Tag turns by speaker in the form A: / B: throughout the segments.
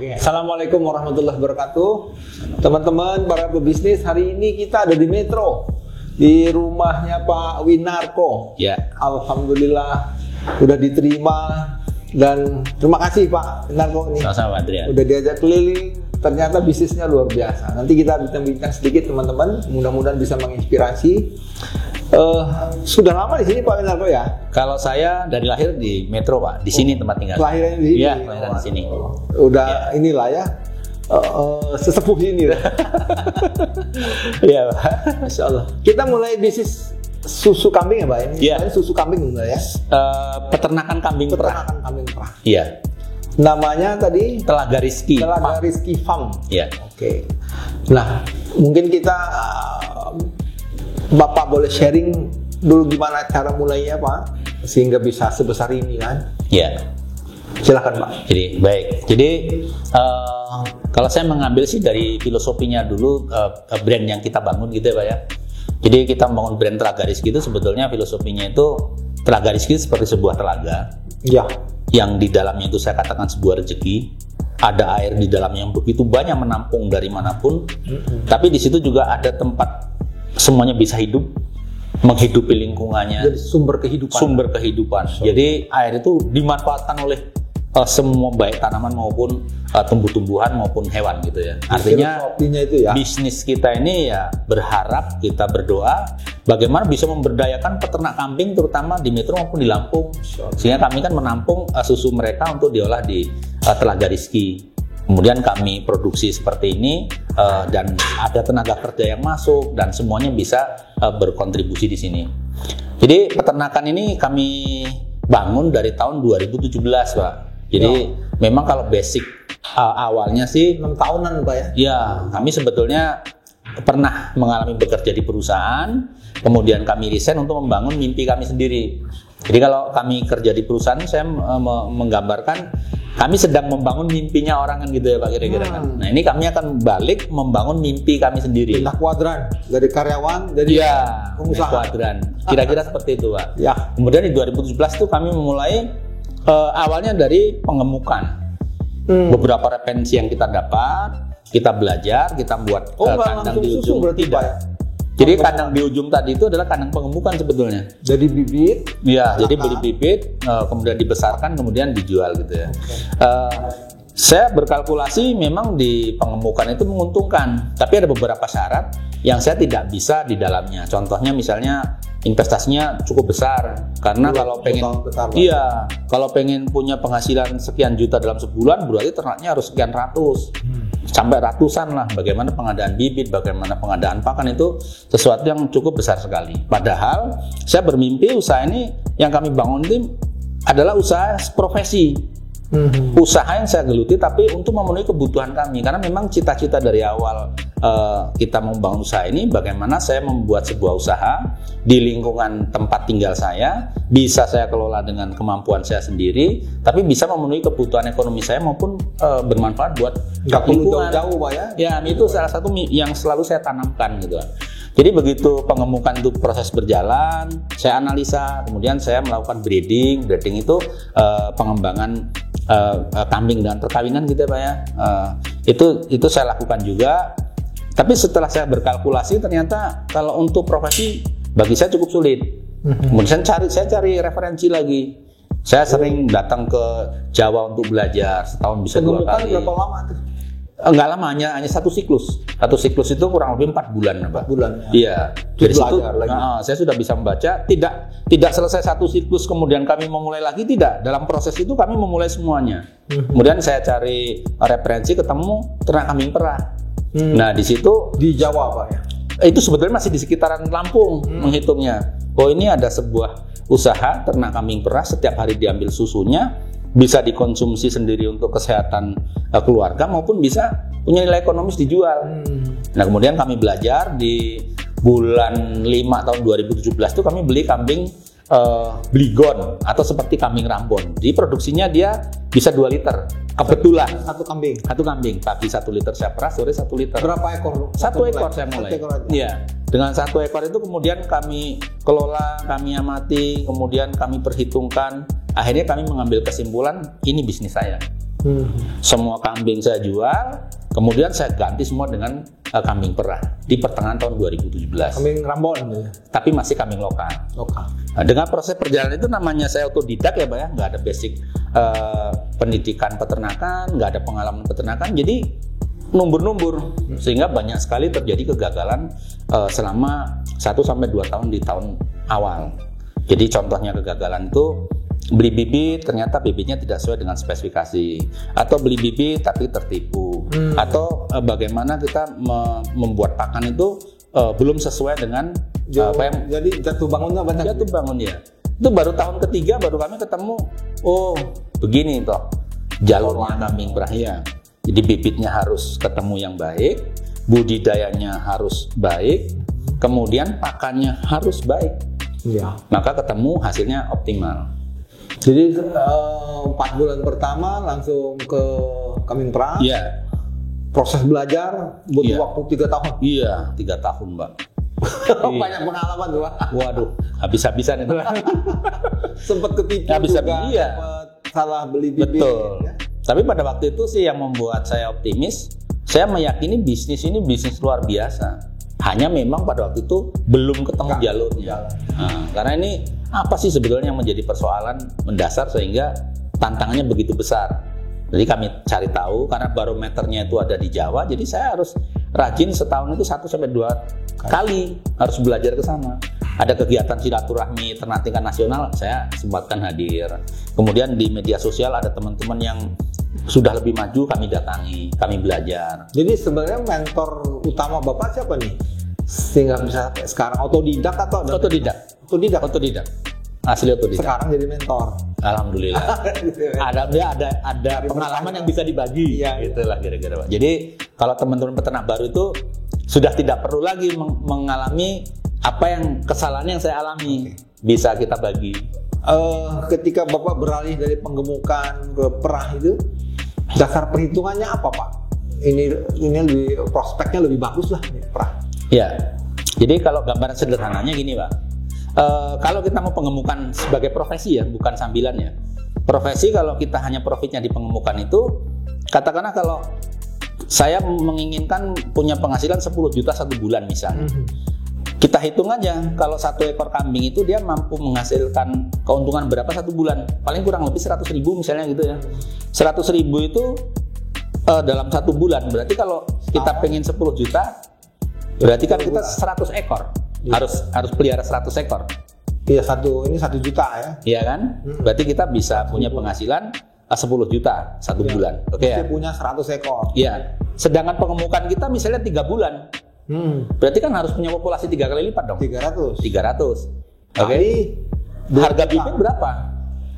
A: Oke. Assalamualaikum warahmatullahi wabarakatuh. Teman-teman para pebisnis, hari ini kita ada di Metro, di rumahnya Pak Winarko.
B: Ya.
A: Alhamdulillah udah diterima dan terima kasih Pak Winarko nih.
B: Sama-sama Adrian.
A: Udah diajak keliling, ternyata bisnisnya luar biasa. Nanti kita bincang-bincang sedikit teman-teman, mudah-mudahan bisa menginspirasi. Sudah lama di sini Pak Winarko ya?
B: Kalau saya dari lahir di Metro Pak, di sini tempat tinggal.
A: Kelahiran di sini?
B: Iya, kelahiran di sini.
A: Udah inilah ya, sesepuh ini lah.
B: Iya Pak.
A: Masya Allah. Kita mulai bisnis susu kambing ya Pak? Ini
B: Iya.
A: Susu kambing enggak ya?
B: Peternakan kambing perah.
A: Peternakan kambing perah.
B: Iya.
A: Namanya tadi
B: Telaga Rizky.
A: Telaga Rizky Farm.
B: Iya.
A: Oke. Nah, mungkin kita Bapak boleh sharing dulu gimana cara mulainya Pak, sehingga bisa sebesar ini kan?
B: Iya.
A: Silakan Pak.
B: Jadi baik. Jadi kalau saya mengambil sih dari filosofinya dulu brand yang kita bangun gitu ya Pak ya. Jadi kita membangun brand Telaga Rizky itu sebetulnya filosofinya itu Telaga Rizky seperti sebuah telaga.
A: Iya.
B: Yang di dalamnya itu saya katakan sebuah rezeki. Ada air di dalamnya yang begitu banyak menampung dari manapun. Tapi di situ juga ada tempat semuanya bisa hidup, menghidupi lingkungannya.
A: Jadi sumber kehidupan.
B: Sumber kehidupan. Jadi air itu dimanfaatkan oleh semua baik tanaman maupun tumbuh-tumbuhan maupun hewan gitu ya. Artinya
A: itu ya.
B: Bisnis kita ini ya berharap, kita berdoa bagaimana bisa memberdayakan peternak kambing terutama di Metro maupun di Lampung. Sehingga kami kan menampung susu mereka untuk diolah di Telaga Rizky. Kemudian kami produksi seperti ini dan ada tenaga kerja yang masuk dan semuanya bisa berkontribusi di sini. Jadi peternakan ini kami bangun dari tahun 2017 Pak. Jadi memang kalau basic awalnya sih
A: 6 tahunan Pak ya?
B: Ya, kami sebetulnya pernah mengalami bekerja di perusahaan, kemudian kami resign untuk membangun mimpi kami sendiri. Jadi kalau kami kerja di perusahaan, saya menggambarkan kami sedang membangun mimpinya orang kan gitu ya Pak kira-kira kan. Nah ini kami akan balik membangun mimpi kami sendiri.
A: Pindah kuadran dari karyawan dari pengusaha.
B: Kuadran. Kira-kira seperti itu Pak.
A: Ya.
B: Kemudian di 2017 itu kami memulai awalnya dari pengemukan. Beberapa referensi yang kita dapat, kita belajar, kita buat kandang di ujung. Tidak. Jadi kandang di ujung tadi itu adalah kandang pengemukan sebetulnya.
A: Jadi bibit?
B: Iya, jadi beli bibit, kemudian dibesarkan, kemudian dijual gitu ya. Saya berkalkulasi memang di pengemukan itu menguntungkan, tapi ada beberapa syarat yang saya tidak bisa di dalamnya. Contohnya misalnya investasinya cukup besar, karena kalau pengen punya penghasilan sekian juta dalam sebulan, berarti ternaknya harus sekian ratus. Sampai ratusan lah, bagaimana pengadaan bibit, bagaimana pengadaan pakan itu sesuatu yang cukup besar sekali. Padahal saya bermimpi usaha ini yang kami bangun ini adalah usaha profesi, usaha yang saya geluti tapi untuk memenuhi kebutuhan kami. Karena memang cita-cita dari awal kita membangun usaha ini, bagaimana saya membuat sebuah usaha di lingkungan tempat tinggal saya, bisa saya kelola dengan kemampuan saya sendiri, tapi bisa memenuhi kebutuhan ekonomi saya maupun bermanfaat buat lingkungan.
A: Jauh Pak ya?
B: Ya, itu salah satu yang selalu saya tanamkan gitu. Jadi begitu pengemukan itu proses berjalan, saya analisa, kemudian saya melakukan breeding. Breeding itu pengembangan kambing dengan perkawinan gitu ya Pak ya. Itu saya lakukan juga. Tapi setelah saya berkalkulasi ternyata kalau untuk profesi bagi saya cukup sulit. Kemudian saya cari referensi lagi. Saya sering datang ke Jawa untuk belajar, setahun bisa 2 kali.
A: Berapa lama tuh?
B: Enggak lama, hanya satu siklus. Satu siklus itu kurang lebih 4 bulan, Pak.
A: 4 bulan.
B: Iya. Dari situ
A: lagi.
B: saya sudah bisa membaca. Tidak selesai satu siklus kemudian kami memulai lagi, tidak. Dalam proses itu kami memulai semuanya. Kemudian saya cari referensi, ketemu ternak kambing perah. Nah di situ
A: di Jawa Pak ya?
B: Itu sebetulnya masih di sekitaran Lampung menghitungnya. Oh ini ada sebuah usaha ternak kambing perah, setiap hari diambil susunya, bisa dikonsumsi sendiri untuk kesehatan keluarga maupun bisa punya nilai ekonomis dijual. Nah kemudian kami belajar di bulan 5 tahun 2017 itu kami beli kambing Bligon atau seperti kambing Rambon. Jadi produksinya dia bisa 2 liter. Kebetulan
A: satu kambing.
B: Pagi 1 liter saya perah, sore 1 liter.
A: Berapa ekor?
B: 1 ekor saya mulai. Iya. Dengan 1 ekor itu kemudian kami kelola, kami amati, kemudian kami perhitungkan. Akhirnya kami mengambil kesimpulan ini bisnis saya. Semua kambing saya jual, kemudian saya ganti semua dengan kambing perah di pertengahan tahun 2017.
A: Kambing Rambon ya?
B: Tapi masih kambing lokal. Nah, dengan proses perjalanan itu namanya saya otodidak ya Pak ya, nggak ada basic pendidikan peternakan, nggak ada pengalaman peternakan, jadi numbur-numbur sehingga banyak sekali terjadi kegagalan selama 1-2 tahun di tahun awal. Jadi contohnya kegagalan itu beli bibit, ternyata bibitnya tidak sesuai dengan spesifikasi, atau beli bibit tapi tertipu, atau bagaimana kita membuat pakan itu belum sesuai dengan
A: jadi jatuh bangunnya banyak.
B: Jatuh bangun ya. Itu baru tahun ketiga baru kami ketemu, oh begini toh jalurnya kambing perah ya. Jadi bibitnya harus ketemu yang baik, budidayanya harus baik, kemudian pakannya harus baik.
A: Iya.
B: Maka ketemu hasilnya optimal.
A: Jadi 4 bulan pertama langsung ke kambing perah.
B: Iya.
A: Proses belajar butuh waktu 3 tahun.
B: Iya, 3 tahun, Mbak.
A: Banyak pengalaman tuh, Pak.
B: Waduh, habis-habisan itu.
A: Sempet ketipu juga, sempet salah beli bibit.
B: Betul. Ya? Tapi pada waktu itu sih yang membuat saya optimis, saya meyakini bisnis ini bisnis luar biasa. Hanya memang pada waktu itu belum ketemu jalurnya. Nah, karena ini apa sih sebetulnya yang menjadi persoalan mendasar sehingga tantangannya begitu besar. Jadi kami cari tahu karena barometernya itu ada di Jawa, jadi saya harus rajin setahun itu 1-2 kali harus belajar ke sana. Ada kegiatan silaturahmi ternak tingkat nasional, saya sempatkan hadir. Kemudian di media sosial ada teman-teman yang sudah lebih maju, kami datangi, kami belajar.
A: Jadi sebenarnya mentor utama Bapak siapa nih? Sehingga bisa sekarang otodidak atau
B: Otodidak. Asli otodidak.
A: Sekarang jadi mentor.
B: Alhamdulillah. ada pengalaman yang bisa dibagi.
A: Iya,
B: itulah kira-kira Pak. Jadi kalau teman-teman peternak baru itu sudah tidak perlu lagi mengalami apa yang kesalahan yang saya alami. Bisa kita bagi.
A: Ketika Bapak beralih dari penggemukan ke perah itu, dasar perhitungannya apa Pak? Ini lebih prospeknya lebih bagus lah perah.
B: Ya. Jadi kalau gambaran sederhananya gini Pak. Kalau kita mau pengemukan sebagai profesi ya, bukan sambilan ya. Profesi kalau kita hanya profitnya di pengemukan itu, katakanlah kalau saya menginginkan punya penghasilan 10 juta 1 bulan misalnya. Kita hitung aja, kalau 1 ekor kambing itu dia mampu menghasilkan keuntungan berapa 1 bulan? Paling kurang lebih 100.000 misalnya gitu ya. 100.000 itu dalam 1 bulan, berarti kalau kita pengen 10 juta, berarti kan kita 100 ekor. Harus pelihara 100 ekor.
A: Iya, ini 1 juta ya.
B: Iya kan? Berarti kita bisa punya penghasilan 10 juta 1 bulan. Oke ya?
A: Punya 100 ekor.
B: Iya. Sedangkan pengemukan kita misalnya 3 bulan. Berarti kan harus punya populasi 3 kali lipat dong. 300. Oke. Harga bibit berapa?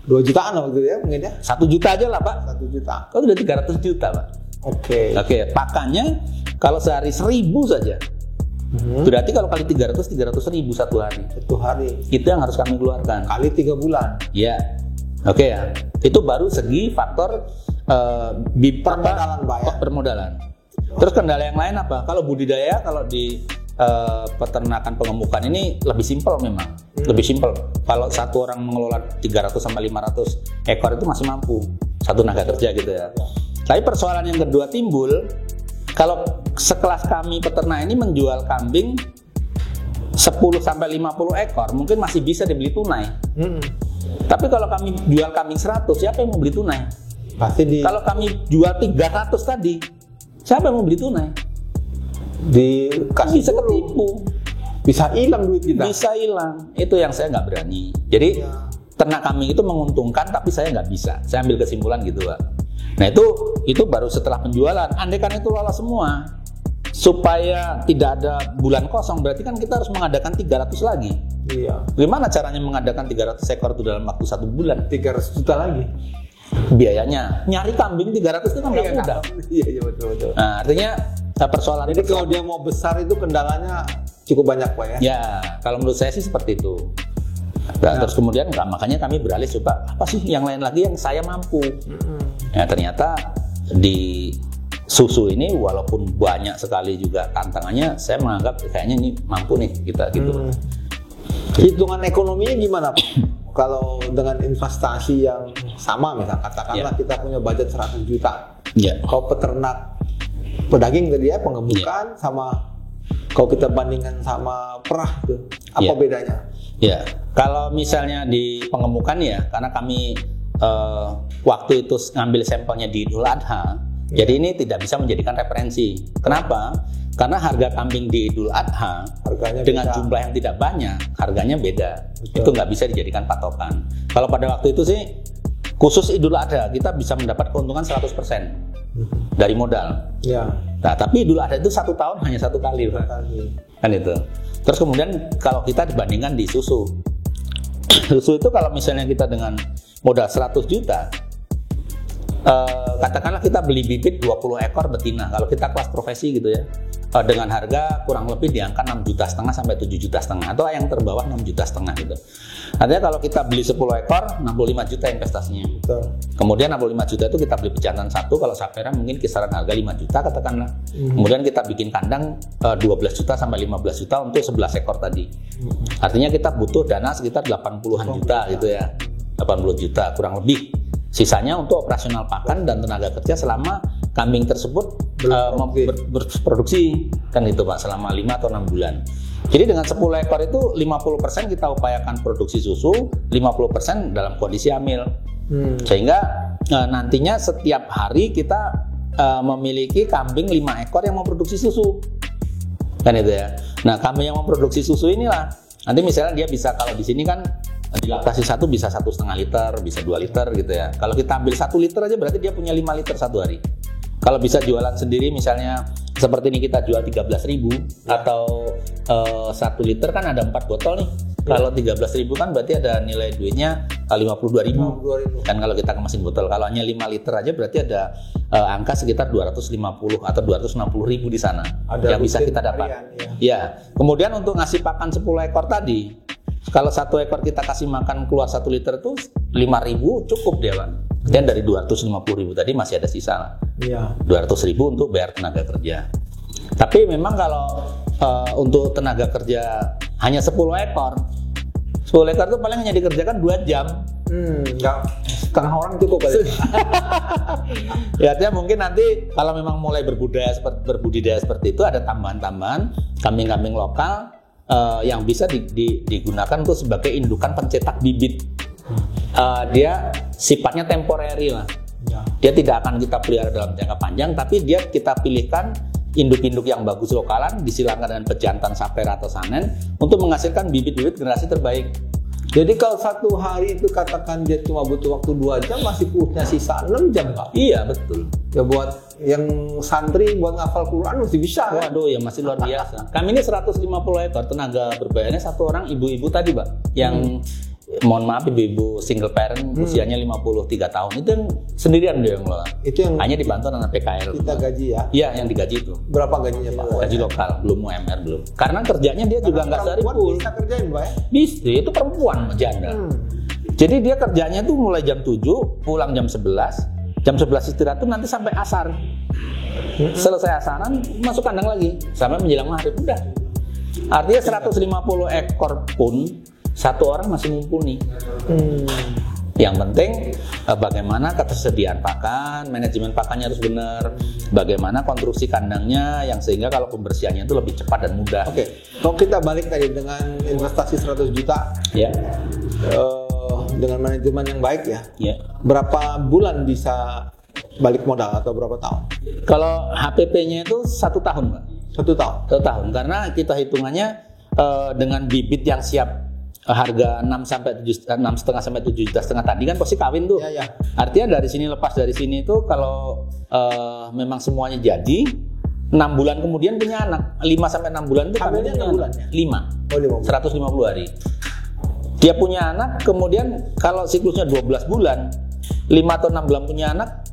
A: 2 jutaan waktu itu ya mungkin ya.
B: 1 juta aja lah Pak.
A: 1 juta.
B: Kalau udah 300 juta Pak. Oke. Pakannya kalau sehari 1.000 saja. Berarti kalau kali 300.000 satu hari. Itu yang harus kami keluarkan.
A: Kali 3 bulan.
B: Iya. Oke ya. Itu baru segi faktor
A: permodalan Pak ya.
B: Permodalan. Terus kendala yang lain apa? Kalau budidaya, kalau di peternakan pengemukan ini lebih simpel memang. Lebih simpel. Kalau satu orang mengelola 300-500 ekor itu masih mampu. Satu tenaga kerja gitu ya. Tapi persoalan yang kedua timbul, kalau sekelas kami peternak ini menjual kambing 10-50 ekor, mungkin masih bisa dibeli tunai. Tapi kalau kami jual kambing 100, siapa yang mau beli tunai? Kalau kami jual 300 tadi, siapa yang mau beli tunai? Bisa ketipu.
A: Bisa hilang duit kita.
B: Bisa hilang. Itu yang saya nggak berani. Jadi ternak kambing itu menguntungkan, tapi saya nggak bisa. Saya ambil kesimpulan gitu Pak. Nah itu baru setelah penjualan. Andai kan itu lolos semua, supaya tidak ada bulan kosong, berarti kan kita harus mengadakan 300 lagi.
A: Iya.
B: Gimana caranya mengadakan 300 ekor itu dalam waktu 1 bulan?
A: 300 juta lagi.
B: Biayanya, nyari kambing 300 itu kan nggak mudah.
A: Iya betul.
B: Nah, artinya persoalan.
A: Jadi kalau dia mau besar itu kendalanya cukup banyak Pak ya?
B: Ya, kalau menurut saya sih seperti itu. Nah, terus kemudian makanya kami beralih coba apa sih yang lain lagi yang saya mampu. Ya ternyata di susu ini walaupun banyak sekali juga tantangannya, saya menganggap kayaknya ini mampu nih kita gitu.
A: Hitungan ekonominya gimana Pak? kalau dengan investasi yang sama, misal katakanlah kita punya budget 100 juta. Kalau peternak pedaging tadi ya, pengemukan sama kalau kita bandingkan sama perah itu, apa bedanya?
B: Kalau misalnya di pengemukan ya, karena kami waktu itu ngambil sampelnya di Idul Adha, jadi ini tidak bisa menjadikan referensi. Kenapa? Karena harga kambing di Idul Adha
A: harganya
B: dengan
A: beda.
B: jumlah yang tidak banyak, harganya beda.
A: Betul.
B: Itu nggak bisa dijadikan patokan. Kalau pada waktu itu sih, khusus Idul Adha kita bisa mendapat keuntungan 100% dari modal. Nah, tapi Idul Adha itu 1 tahun hanya 1 kali, Pak. Kan itu. Terus kemudian kalau kita dibandingkan di susu, susu itu kalau misalnya kita dengan modal 100 juta, katakanlah kita beli bibit 20 ekor betina, kalau kita kelas profesi gitu ya, dengan harga kurang lebih di angka 6,5 juta sampai 7,5 juta, atau yang terbawah 6,5 juta gitu. Artinya kalau kita beli 10 ekor, 65 juta investasinya.
A: Betul.
B: Kemudian 65 juta itu kita beli pejantan 1, kalau sapera mungkin kisaran harga 5 juta katakanlah. Kemudian kita bikin kandang 12 juta sampai 15 juta untuk 11 ekor tadi. Artinya kita butuh dana sekitar 80-an juta gitu ya. 80 juta kurang lebih. Sisanya untuk operasional pakan dan tenaga kerja selama kambing tersebut berproduksi, kan itu Pak, selama 5 atau 6 bulan. Jadi dengan 10 ekor itu 50% kita upayakan produksi susu, 50% dalam kondisi hamil. Sehingga nantinya setiap hari kita memiliki kambing 5 ekor yang memproduksi susu. Kan itu ya. Nah, kambing yang memproduksi susu inilah nanti misalnya dia bisa, kalau di sini kan di laktasi 1 bisa 1,5 liter, bisa 2 liter gitu ya. Kalau kita ambil 1 liter aja berarti dia punya 5 liter 1 hari. Kalau bisa jualan sendiri misalnya seperti ini kita jual 13.000 atau 1 liter kan ada 4 botol nih. Kalau 13.000 kan berarti ada nilai duitnya 52.000. Kan kalau kita kemasin botol, kalau hanya 5 liter aja berarti ada angka sekitar 250 atau 260.000 di sana
A: ada
B: yang bisa kita dapat. Ya. Kemudian untuk ngasih pakan 10 ekor tadi, kalau 1 ekor kita kasih makan keluar 1 liter itu 5.000 cukup dia Pak. Dan dari 250.000 tadi masih ada sisa lah. 200.000 untuk bayar tenaga kerja. Tapi memang kalau untuk tenaga kerja hanya 10 ekor, 10 ekor itu paling hanya dikerjakan 2 jam.
A: Enggak, setengah orang cukup kali.
B: Ya, artinya mungkin nanti kalau memang mulai berbudidaya seperti itu, ada tambahan-tambahan kambing-kambing lokal yang bisa digunakan untuk sebagai indukan pencetak bibit. Dia sifatnya temporary lah. Dia tidak akan kita pelihara dalam jangka panjang, tapi dia kita pilihkan induk-induk yang bagus lokalan, disilangkan dengan pejantan sapera atau sanen untuk menghasilkan bibit-bibit generasi terbaik.
A: Jadi kalau 1 hari itu katakan dia cuma butuh waktu 2 jam, masih punya sisa 6 jam Pak?
B: Iya betul.
A: Ya buat yang santri buat ngafal Quran masih bisa.
B: Waduh, ya masih luar biasa. Kami ini 150 ekor, tenaga berbayarnya 1 orang ibu-ibu tadi Pak, yang mohon maaf ibu-ibu single parent usianya 53 tahun, itu yang sendirian dia yang ngelola.
A: Itu yang
B: hanya dibantu dengan PKL.
A: Kita gaji ya?
B: Iya, yang digaji itu.
A: Berapa gajinya Pak?
B: Gaji lokal, belum UMR belum. Karena kerjanya dia juga nggak sehari full.
A: Bisa kerjain Pak ya?
B: Bisa, itu perempuan janda. Jadi dia kerjanya tuh mulai jam 7, pulang jam 11, jam 11 istirahat tuh nanti sampai asar. Selesai asaran, masuk kandang lagi sampai menjelang maghrib udah. Artinya 150 ekor pun 1 orang masih mumpuni. Yang penting bagaimana ketersediaan pakan, manajemen pakannya harus benar, bagaimana konstruksi kandangnya yang sehingga kalau pembersihannya itu lebih cepat dan mudah.
A: Oke, kalau kita balik tadi dengan investasi 100 juta,
B: ya,
A: dengan manajemen yang baik ya,
B: berapa
A: bulan bisa balik modal atau berapa tahun?
B: Kalau HPP-nya itu 1 tahun, Pak.
A: 1 tahun.
B: 1 tahun, karena kita hitungannya dengan bibit yang siap harga 6,5 sampai 7,5 juta tadi kan pasti kawin tuh.
A: Ya.
B: Artinya dari sini lepas dari sini itu kalau memang semuanya jadi 6 bulan kemudian punya anak. 5 sampai 6 bulan itu
A: hamilnya 6 bulan ya?
B: 5. 150 hari. Dia punya anak, kemudian kalau siklusnya 12 bulan, 5 atau 6 bulan punya anak,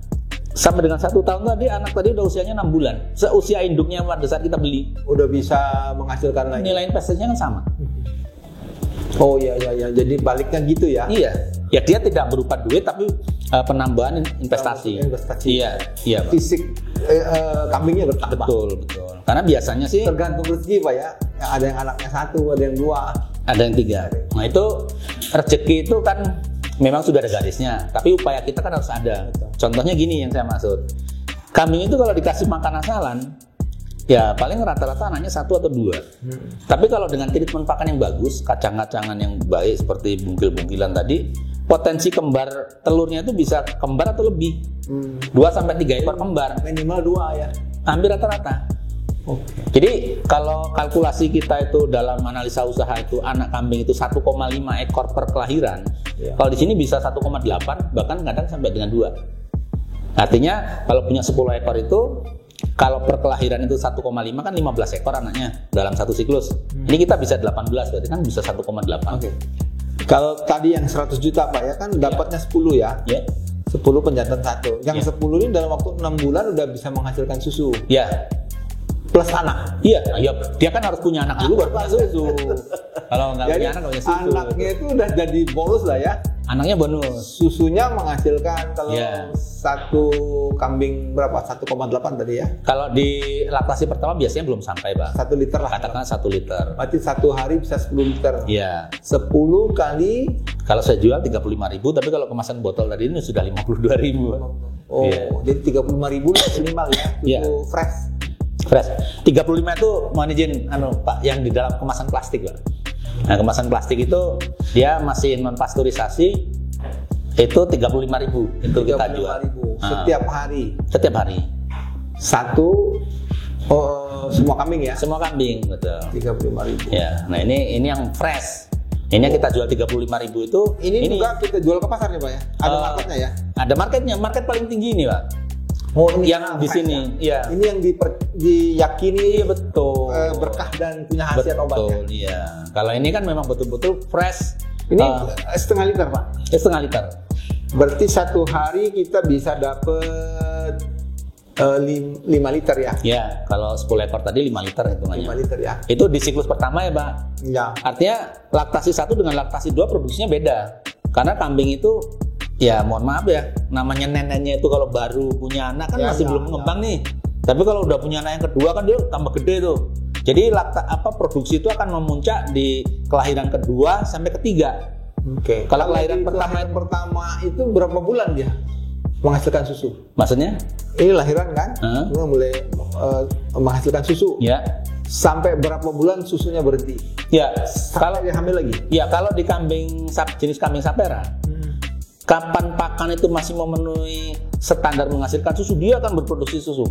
B: sampai dengan 1 tahun tadi anak tadi udah usianya 6 bulan. Seusia induknya pada saat kita beli.
A: Udah bisa menghasilkan lagi.
B: Nilai investasinya kan sama.
A: Oh iya, jadi baliknya gitu ya?
B: Iya, ya dia tidak berupa duit tapi penambahan investasi. Iya, Pak.
A: Fisik kambingnya bertambah.
B: Betul. Karena biasanya sih
A: tergantung rezeki Pak ya. Ada yang anaknya 1, ada yang 2,
B: ada yang 3. Nah itu rezeki itu kan memang sudah ada garisnya, tapi upaya kita kan harus ada. Contohnya gini yang saya maksud, kambing itu kalau dikasih makan asalan, ya paling rata-rata anaknya 1 atau 2. Tapi kalau dengan treatment pakan yang bagus, kacang-kacangan yang baik seperti bungkil-bungkilan tadi, potensi kembar telurnya itu bisa kembar atau lebih. 2-3 ekor kembar.
A: Minimal 2 ya.
B: Hampir rata-rata. Jadi kalau kalkulasi kita itu dalam analisa usaha itu anak kambing itu 1,5 ekor per kelahiran. Kalau di sini bisa 1,8 bahkan kadang sampai dengan 2. Artinya kalau punya 10 ekor itu kalau per kelahiran itu 1,5 kan 15 ekor anaknya dalam satu siklus. Ini kita bisa 18 berarti kan bisa 1,8.
A: Kalau tadi yang 100 juta Pak ya kan dapatnya 10 ya. 10 penjantan 1. Yang 10 ini dalam waktu 6 bulan udah bisa menghasilkan susu. Plus anak. Iya, dia kan harus punya anak dulu baru punya susu. Kalau nggak punya anak nggak punya susu. Anaknya itu udah jadi bonus lah ya.
B: Anaknya bonus.
A: Susunya menghasilkan kalau satu kambing berapa? 1,8 tadi ya.
B: Kalau di laktasi pertama biasanya belum sampai, Pak.
A: 1 liter lah.
B: Katakan 1 liter.
A: Berarti 1 hari bisa 10 liter.
B: Iya.
A: 10 kali.
B: Kalau saya jual 35.000, tapi kalau kemasan botol tadi ini sudah 52.000.
A: Jadi 35.000 minimal ya. Susu fresh.
B: 35 itu mohon izin Pak yang di dalam kemasan plastik, Pak. Nah, kemasan plastik itu dia masih non pasteurisasi itu 35.000 itu kita jual.
A: Setiap hari.
B: Setiap hari.
A: Semua kambing ya?
B: Semua kambing, betul.
A: 35.000.
B: Ya. Nah, ini yang fresh. Ini yang kita jual 35.000 itu.
A: Ini juga kita jual ke pasar nih, Pak ya? Ada marketnya ya?
B: Ada marketnya, market paling tinggi nih, Pak.
A: Ini
B: yang di sini, ya.
A: Ini yang diyakini
B: betul
A: berkah dan punya khasiat obatnya.
B: Betul, iya. Kalau ini kan memang betul-betul fresh.
A: Ini setengah liter, Pak.
B: Setengah liter.
A: Berarti 1 hari kita bisa dapat 5 liter ya?
B: Ya, kalau 10 ekor tadi 5 liter hitungannya.
A: 5 liter ya.
B: Itu di siklus pertama ya, Pak?
A: Ya.
B: Artinya laktasi 1 dengan laktasi 2 produksinya beda. Karena kambing itu ya mohon maaf ya, namanya neneknya itu kalau baru punya anak kan masih belum mengembang nih. Tapi kalau udah punya anak yang kedua kan dia tambah gede tuh. Jadi produksi itu akan memuncak di kelahiran kedua sampai ketiga. Kalau kelahiran
A: pertama itu berapa bulan dia menghasilkan susu?
B: Maksudnya?
A: Ini lahiran kan? Mulai menghasilkan susu.
B: Ya.
A: Sampai berapa bulan susunya berhenti?
B: Ya.
A: Kalau dia hamil lagi?
B: Ya, kalau di jenis kambing sapera. Kapan pakan itu masih memenuhi standar menghasilkan susu, dia akan berproduksi susu.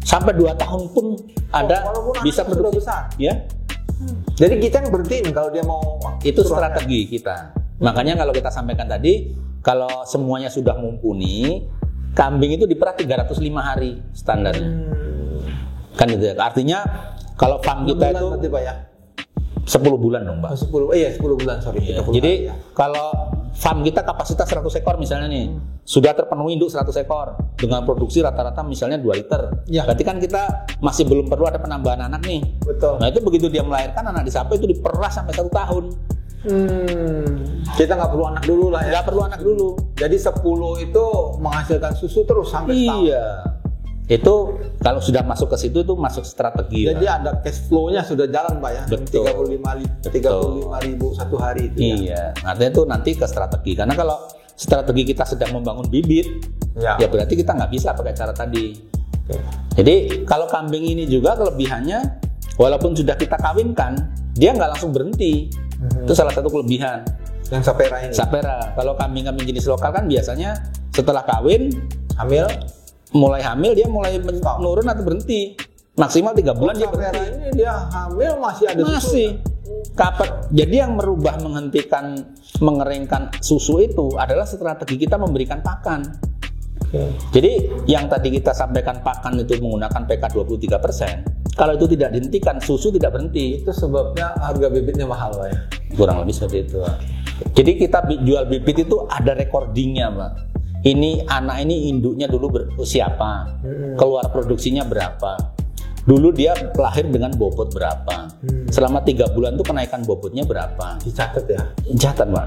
B: Sampai 2 tahun pun ada bisa produksi besar. Ya.
A: Jadi kita yang berhenti kalau dia mau.
B: Itu strategi kita. Makanya kalau kita sampaikan tadi, kalau semuanya sudah mumpuni, kambing itu diperah 305 hari standarnya. Kan gitu ya. Artinya kalau farm kita itu
A: berarti, Pak ya?
B: 10 bulan dong, Pak.
A: 10 bulan, sorry.
B: Ya. Jadi kalau farm kita kapasitas 100 ekor misalnya nih, sudah terpenuhi induk 100 ekor dengan produksi rata-rata misalnya 2 liter. Berarti kan kita masih belum perlu ada penambahan anak nih.
A: Betul.
B: Nah, itu begitu dia melahirkan anak di sapi itu diperah sampai 1 tahun.
A: Kita nggak perlu anak dulu lah ya.
B: Nggak perlu anak dulu.
A: Jadi 10 itu menghasilkan susu terus sampai setahun.
B: Iya. Itu kalau sudah masuk ke situ itu masuk strategi.
A: Jadi ada cash flow-nya sudah jalan, Pak ya.
B: Betul.
A: 35.000 satu hari itu.
B: Iya. Artinya itu nanti ke strategi. Karena kalau strategi kita sedang membangun bibit, ya berarti kita nggak bisa pakai cara tadi. Jadi kalau kambing ini juga kelebihannya, walaupun sudah kita kawinkan, dia nggak langsung berhenti. Itu salah satu kelebihan.
A: Yang sapera ini.
B: Sapera. Kalau kambing-kambing jenis lokal kan biasanya setelah kawin, mulai hamil dia mulai menurun atau berhenti. Maksimal 3 bulan dia berhenti.
A: Ini dia hamil masih ada susu.
B: Jadi yang merubah mengeringkan susu itu adalah strategi kita memberikan pakan. Jadi yang tadi kita sampaikan pakan itu menggunakan PK 23%. Kalau itu tidak dihentikan, susu tidak berhenti.
A: Itu sebabnya harga bibitnya mahal, Pak ya.
B: Kurang lebih seperti itu, Pak. Jadi kita jual bibit itu ada recordingnya, Pak. Ini anak ini induknya dulu siapa, keluar produksinya berapa, dulu dia lahir dengan bobot berapa, selama 3 bulan tuh kenaikan bobotnya berapa,
A: dicatat ya?
B: Dicatat, Pak.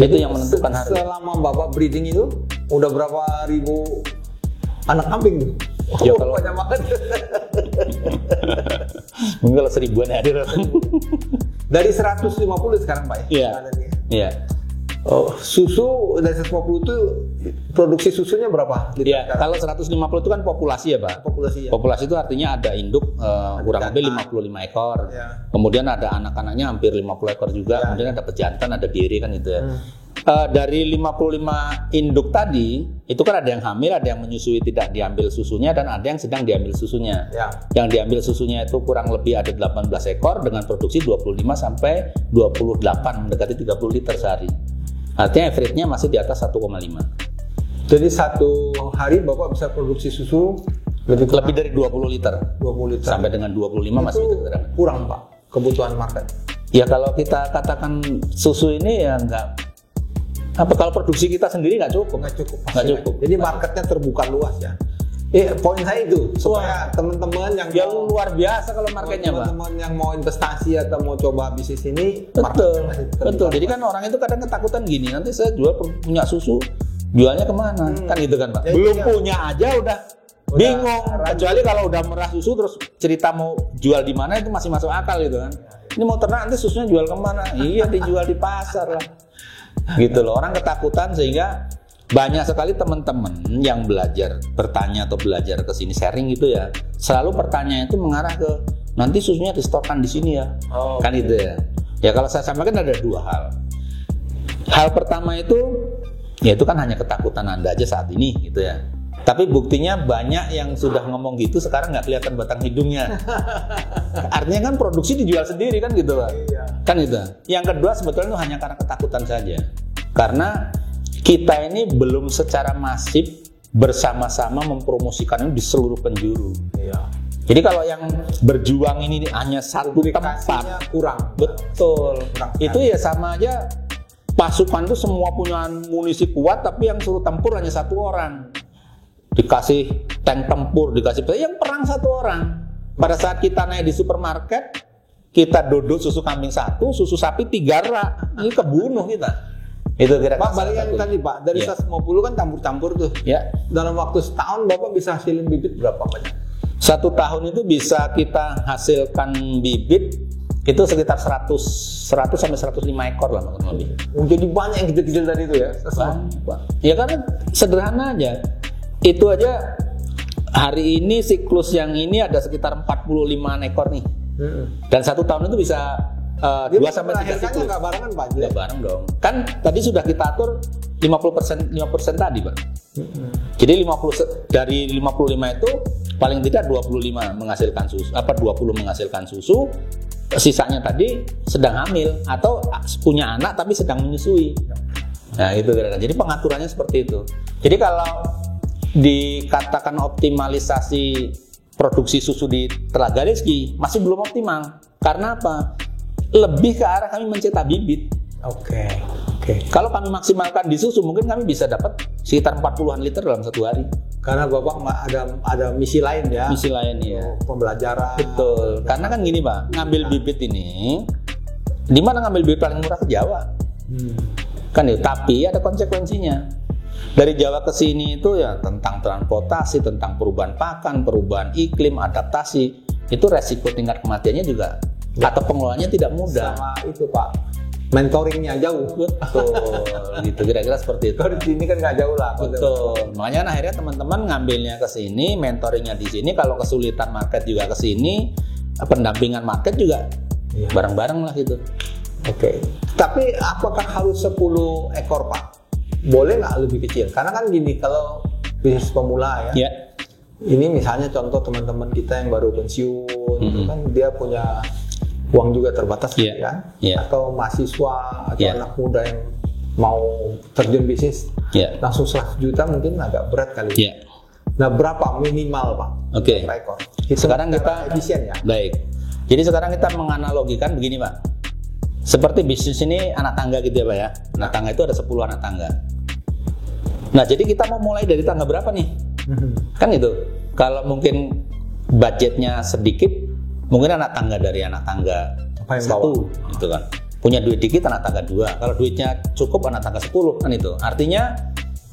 B: Itu yang menentukan harga.
A: Selama Bapak breeding itu udah berapa ribu anak kambing tuh?
B: Ya kalau
A: banyak banget.
B: Mungkin kalau 1000-an hadir.
A: Dari 150 sekarang, Pak ya?
B: Iya.
A: Susu dari 150 itu produksi susunya berapa?
B: Iya, kalau 150 itu kan populasi ya, Pak.
A: Populasi ya.
B: Populasi itu artinya ada induk kurang lebih 55 ekor.
A: Ya.
B: Kemudian ada anak-anaknya hampir 50 ekor juga. Kemudian ada pejantan, ada diri kan itu ya. Dari 55 induk tadi, itu kan ada yang hamil, ada yang menyusui tidak diambil susunya, dan ada yang sedang diambil susunya.
A: Ya.
B: Yang diambil susunya itu kurang lebih ada 18 ekor dengan produksi 25 sampai 28, mendekati 30 liter sehari. Artinya average-nya masih di atas 1,5.
A: Jadi satu hari Bapak bisa produksi susu
B: lebih dari 20 liter.
A: 20 liter.
B: Sampai dengan 25 masih
A: itu
B: bisa.
A: kurang, Pak, kebutuhan market.
B: Ya kalau kita katakan susu ini ya enggak, kalau produksi kita sendiri nggak cukup. Nggak cukup.
A: Jadi marketnya terbuka luas ya. Poin saya itu supaya teman-teman yang
B: luar biasa kalau marketnya, Pak.
A: Teman-teman yang mau investasi atau mau coba bisnis ini,
B: betul. Jadi kan orang itu kadang ketakutan gini, nanti saya punya susu, jualnya kemana? Kan gitu kan, Pak.
A: Ya,
B: belum punya aja udah bingung. Kecuali kalau udah merah susu terus cerita mau jual di mana itu masih masuk akal gitu kan. Ini mau ternak nanti susunya jual kemana? Iya, dijual di pasar lah. Gitu loh, orang ketakutan sehingga banyak sekali teman-teman yang belajar bertanya atau belajar ke sini sharing gitu ya, selalu pertanyaan itu mengarah ke nanti susunya distorkan di sini ya. Kan itu ya. Ya kalau saya sampaikan ada dua hal. Hal pertama itu ya itu kan hanya ketakutan Anda aja saat ini gitu ya. Tapi buktinya banyak yang sudah ngomong gitu sekarang nggak kelihatan batang hidungnya. Artinya kan produksi dijual sendiri kan gitu, Pak.
A: Iya.
B: Kan itu. Yang kedua sebetulnya itu hanya karena ketakutan saja. Karena kita ini belum secara masif bersama-sama mempromosikan ini di seluruh penjuru.
A: Iya.
B: Jadi kalau yang berjuang ini hanya satu tempat,
A: kurang.
B: Betul.
A: Kurang
B: itu ya sama aja pasukan itu semua punya amunisi kuat, tapi yang suruh tempur hanya satu orang. Dikasih tank tempur, dikasih yang perang satu orang. Pada saat kita naik di supermarket, kita duduk susu kambing 1, susu sapi 3 rak. Ini kebunuh kita. Itu kira-kira.
A: Pak, balik yang tadi, Pak, dari 150 kan campur-campur tuh.
B: Ya.
A: Dalam waktu setahun Bapak bisa hasilin bibit berapa banyak?
B: 1 tahun itu bisa kita hasilkan bibit itu sekitar 100 sampai 105 ekor lah kurang lebih.
A: Jadi banyak yang kecil-kecil tadi itu ya.
B: Ya karena sederhana aja. Itu aja hari ini siklus yang ini ada sekitar 45 ekor nih. Dan 1 tahun itu bisa 2 sampai 3 siklus.
A: Nggak barengan, Pak?
B: Nggak bareng dong. Kan tadi sudah kita atur 50% tadi, Pak. Jadi 50 dari 55 itu paling tidak 25 menghasilkan susu, 20 menghasilkan susu, sisanya tadi sedang hamil atau punya anak tapi sedang menyusui. Nah, itu kira-kira. Jadi pengaturannya seperti itu. Jadi kalau dikatakan optimalisasi produksi susu di Telaga Rizky masih belum optimal. Karena apa? Lebih ke arah kami mencetak bibit.
A: Oke.
B: Kalau kami maksimalkan di susu, mungkin kami bisa dapat sekitar 40-an liter dalam 1 hari.
A: Karena Bapak ada misi lain ya.
B: Misi lain ya.
A: Pembelajaran.
B: Betul. Karena kan gini, Pak, ngambil bibit ini, di mana ngambil bibit paling murah? Ke Jawa. Kan ya. Tapi ada konsekuensinya. Dari Jawa ke sini itu ya tentang transportasi, tentang perubahan pakan, perubahan iklim, adaptasi. Itu resiko tingkat kematiannya juga atau pengelolaannya tidak mudah.
A: Sama itu, Pak, mentoringnya jauh.
B: Betul. Gitu kira-kira seperti itu.
A: Kalau di sini kan nggak jauh lah.
B: Betul. Makanya kan akhirnya teman-teman ngambilnya ke sini, mentoringnya di sini. Kalau kesulitan market juga ke sini, pendampingan market juga bareng-bareng lah gitu.
A: Oke. Tapi apakah harus 10 ekor, Pak? Boleh nggak lebih kecil? Karena kan gini, kalau bisnis pemula ya. Ini misalnya contoh teman-teman kita yang baru pensiun, itu kan dia punya uang juga terbatas kan? Atau mahasiswa atau anak muda yang mau terjun bisnis, langsung 100 juta mungkin agak berat kali. Nah, berapa minimal, Pak? Per ekor?
B: Sekarang kita
A: efisien ya.
B: Baik. Jadi sekarang kita menganalogikan begini, Pak. Seperti bisnis ini anak tangga gitu ya, Pak ya. Anak tangga itu ada 10 anak tangga. Nah, jadi kita mau mulai dari tangga berapa nih? Kan itu. Kalau mungkin budgetnya sedikit, mungkin anak tangga dari anak tangga 1 gitu kan. Punya duit dikit anak tangga 2. Kalau duitnya cukup anak tangga 10 kan itu. Artinya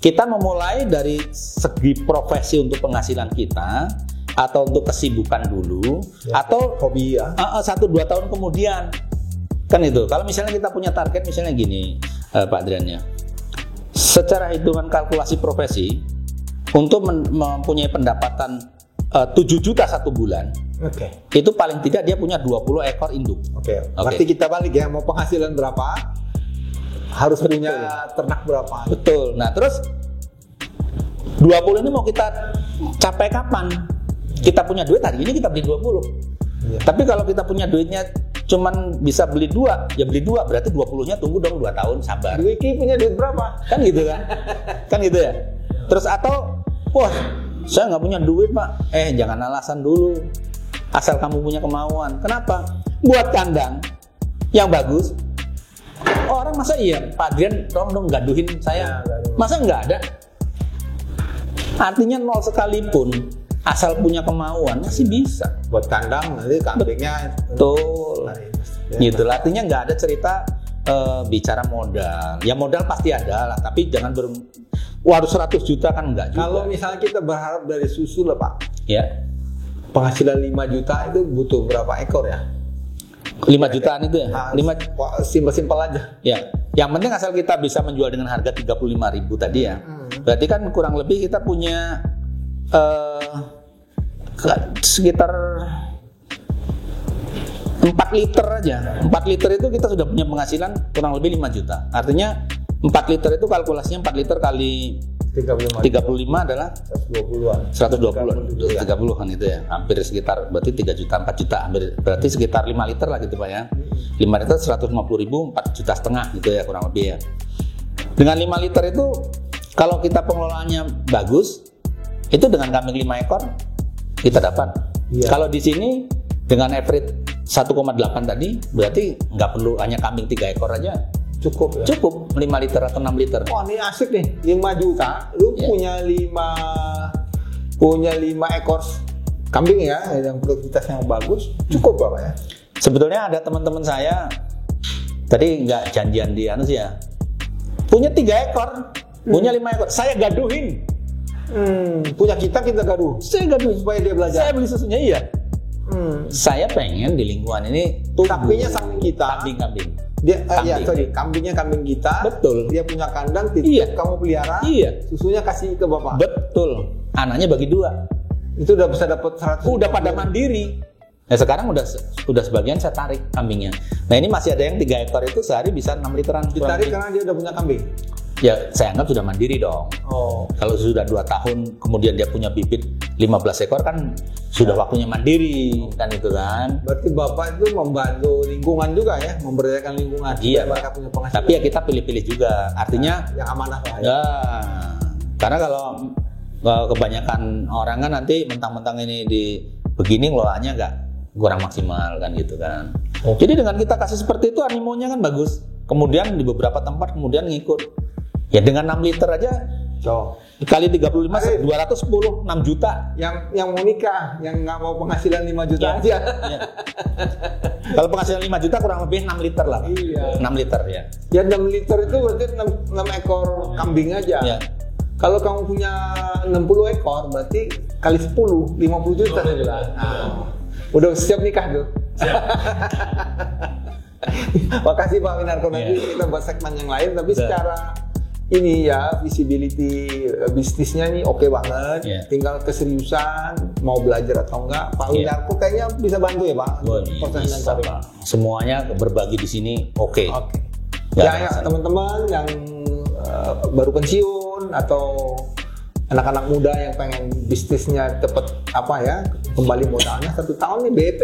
B: kita memulai dari segi profesi untuk penghasilan kita atau untuk kesibukan dulu atau
A: hobi ya.
B: 1-2 tahun kemudian. Kan itu. Kalau misalnya kita punya target misalnya gini, Pak Adrian ya. Secara hitungan kalkulasi profesi, untuk mempunyai pendapatan 7 juta satu bulan, itu paling tidak dia punya 20 ekor induk.
A: Berarti kita balik ya, mau penghasilan berapa, harus punya ternak berapa.
B: Betul. Nah terus 20 ini mau kita capai kapan? Kita punya duit hari ini kita beli 20. Tapi kalau kita punya duitnya cuman bisa beli 2, ya beli 2, berarti 20-nya tunggu dong 2 tahun, sabar.
A: Dwiki punya duit berapa?
B: Kan gitu kan? Kan gitu ya. Terus atau, wah saya nggak punya duit Pak. Jangan alasan dulu. Asal kamu punya kemauan. Kenapa? Buat kandang yang bagus. Orang masa iya, Pak Adrian tolong dong gaduhin saya. Masa nggak ada? Artinya 0 sekalipun. Asal punya kemauan masih bisa.
A: Buat kandang nanti kambingnya.
B: Betul. Gitu. Artinya nggak ada cerita bicara modal. Ya modal pasti ada lah, tapi jangan harus 100 juta kan enggak juga.
A: Kalau misalnya kita berharap dari susu lah Pak.
B: Ya.
A: Penghasilan 5 juta itu butuh berapa ekor ya?
B: 5 jutaan itu ya? 5
A: simpel-simpel aja.
B: Ya. Yang penting asal kita bisa menjual dengan harga 35.000 tadi ya. Berarti kan kurang lebih kita punya sekitar 4 liter aja. 4 liter itu kita sudah punya penghasilan kurang lebih 5 juta. Artinya 4 liter itu kalkulasinya 4 liter kali 35 adalah 120-an itu ya. Hampir sekitar berarti 3 juta 4 juta, hampir berarti sekitar 5 liter lah gitu Pak ya. 5 liter 150.000, 4 juta setengah gitu ya kurang lebih ya. Dengan 5 liter itu kalau kita pengelolaannya bagus, itu dengan kambing 5 ekor kita dapat. Kalau di sini dengan average 1,8 tadi, berarti nggak perlu hanya kambing 3 ekor aja.
A: Cukup ya?
B: Cukup 5 liter atau 6 liter.
A: Wah ini asik nih, 5 juta, lu punya 5 ekor kambing ya, yang produktivitas yang bagus, cukup Bapak ya?
B: Sebetulnya ada teman-teman saya, tadi nggak janjian di anu sih ya, punya 3 ekor, punya 5 ekor, saya gaduhin.
A: Punya kita gaduh.
B: Saya gaduhin
A: supaya dia belajar.
B: Saya beli susunya iya. Saya pengen di lingkungan ini tuh
A: kambingnya kambing kita.
B: Kambing.
A: Dia kambingnya kambing kita.
B: Betul.
A: Dia punya kandang, titip kamu pelihara. Susunya kasih ke Bapak.
B: Betul. Anaknya bagi 2.
A: Itu udah bisa dapat 100.
B: Udah pada mandiri. Nah sekarang udah sebagian saya tarik kambingnya. Nah ini masih ada yang 3 ekor itu sehari bisa 6 literan.
A: Ditarik karena dia udah punya kambing.
B: Ya saya anggap sudah mandiri dong. Kalau sudah 2 tahun kemudian dia punya bibit 15 ekor kan sudah waktunya mandiri kan itu kan.
A: Berarti Bapak itu membantu lingkungan juga ya, memberdayakan lingkungan.
B: Iya Pak. Tapi ya kita pilih-pilih juga. Artinya
A: yang amanah lah
B: ya. Karena kalau kebanyakan orang kan nanti mentang-mentang ini begini ngelolanya nggak kurang maksimal kan gitu kan. Jadi dengan kita kasih seperti itu animonya kan bagus. Kemudian di beberapa tempat kemudian ngikut. Ya dengan 6 liter aja kali 35 210 6 juta.
A: Yang mau nikah, yang nggak mau penghasilan 5 juta aja.
B: Kalau penghasilan 5 juta kurang lebih 6 liter lah. 6 liter ya. Ya
A: 6 liter itu berarti 6 ekor kambing aja. Kalau kamu punya 60 ekor berarti kali 10 50 juta. Udah siap nikah tuh. Makasih Pak Winarko, nanti kita buat segmen yang lain, tapi secara ini ya visibility bisnisnya nih oke banget. Tinggal keseriusan mau belajar atau enggak. Pak Winarko kayaknya bisa bantu ya Pak.
B: Bisa Pak. Semuanya berbagi di sini oke.
A: Ya teman-teman yang baru pensiun atau anak-anak muda yang pengen bisnisnya cepat kembali modalnya 1 tahun nih BP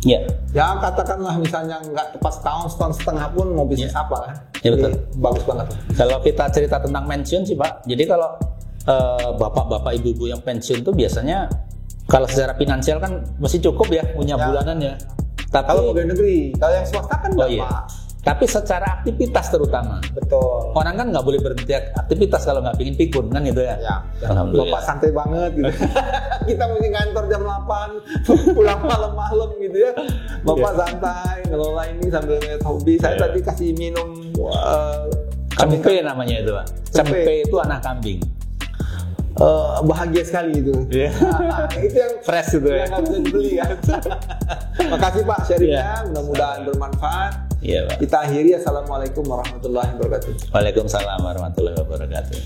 A: nih. Ya katakanlah misalnya nggak tepat setahun setengah pun mau bisnis apa kan?
B: Ya betul.
A: Bagus banget.
B: Kalau kita cerita tentang pensiun sih Pak, jadi kalau bapak-bapak ibu-ibu yang pensiun tuh biasanya kalau secara finansial kan masih cukup ya punya bulanan ya.
A: Tapi kalau pegawai negeri, kalau yang swasta kan enggak Pak.
B: Tapi secara aktivitas terutama.
A: Betul.
B: Orang kan nggak boleh berhenti aktivitas kalau nggak pingin pikun kan gitu ya.
A: Alhamdulillah. Bapak santai banget gitu. Kita mesti kantor jam 8, pulang malam-malam gitu ya. Bapak santai, ngelola ini sambil ngeliat hobi. Saya tadi kasih minum
B: cempe namanya itu Pak. Cempe itu anak kambing.
A: Bahagia sekali itu. Itu yang
B: fresh itu ya.
A: Yang nggak bisa dibeli ya. Makasih Pak sharingnya, mudah-mudahan bermanfaat.
B: Iya, Pak.
A: Kita akhiri. Assalamualaikum warahmatullahi wabarakatuh.
B: Waalaikumsalam warahmatullahi wabarakatuh.